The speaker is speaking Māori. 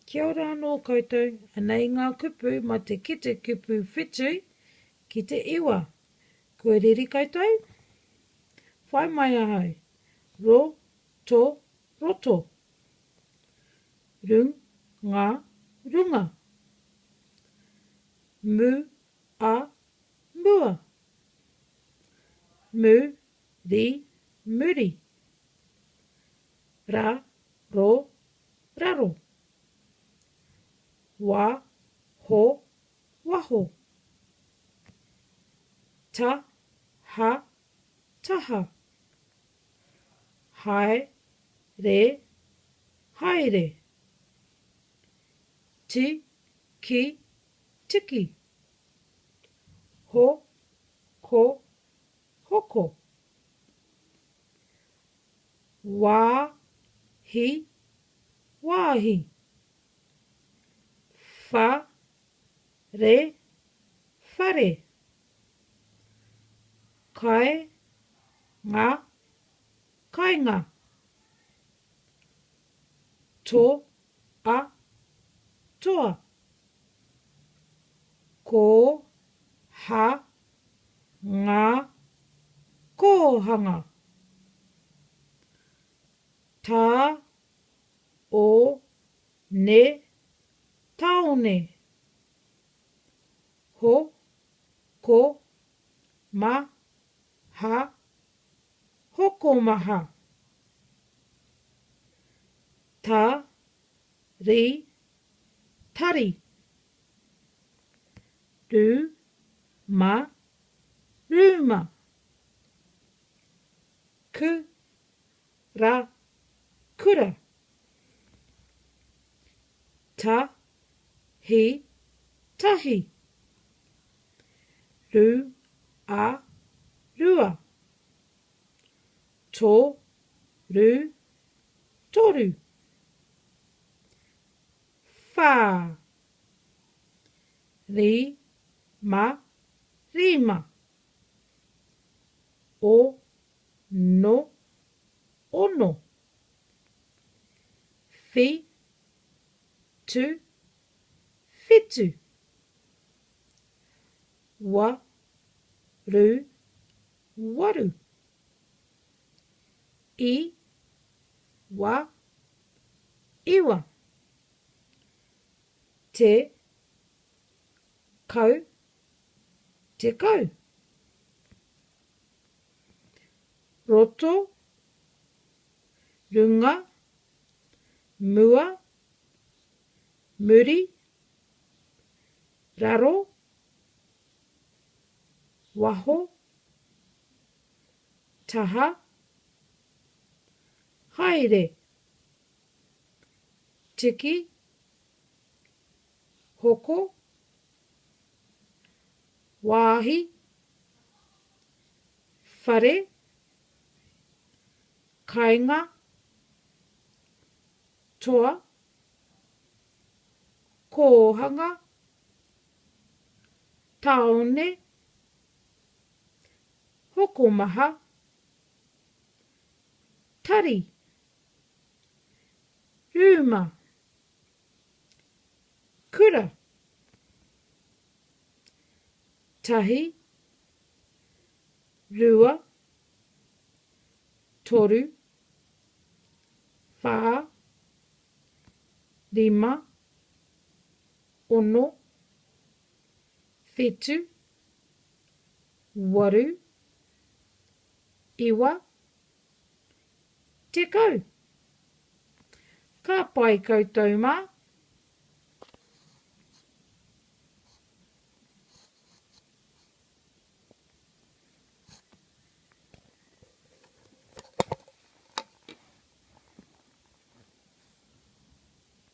Kia ora anō koutou, anei ngā kupu ma te kite kupu whitu ki te iwa. Kua riri koutou? Whai mai ahau. Ro, to, roto. Rung, ngā, runga. Mu, a, mua. Mu, ri, muri. Ra, ro, raro. Wa, ho, waho. Ta, ha, taha. Hai, re, haere. Ti, ki, tiki. Ho, ko, hoko. Wā, hi, wāhi. Wha, re, whare. Kai, ngā, kainga. Tō, a, toa. Ko, ha, ngā, kōhanga. Tā, o, ne, taone. Ho, ko, ma, ha, hokomaha. Tā, ri, tari. Rū, ma, rūma. Ku, ra, kura. Ta, hi, tahi. Rū, a, rua. Tō, rū, toru. Whā. Ri, ma, rima. O, no, ono. Whi, tu, whitu. Wa, ru, waru. I, wa, iwa. Te, kau, te kau. Roto, runga, mua, muri, raro, waho, taha, haere, tiki, hoko, wāhi, whare, kainga, toa, kōhanga, taone, hokomaha, tari, rūma, kura, tahi, rua, toru, whā, rima, ono, whetu, waru, iwa, te kau. Ka pai koutou mā.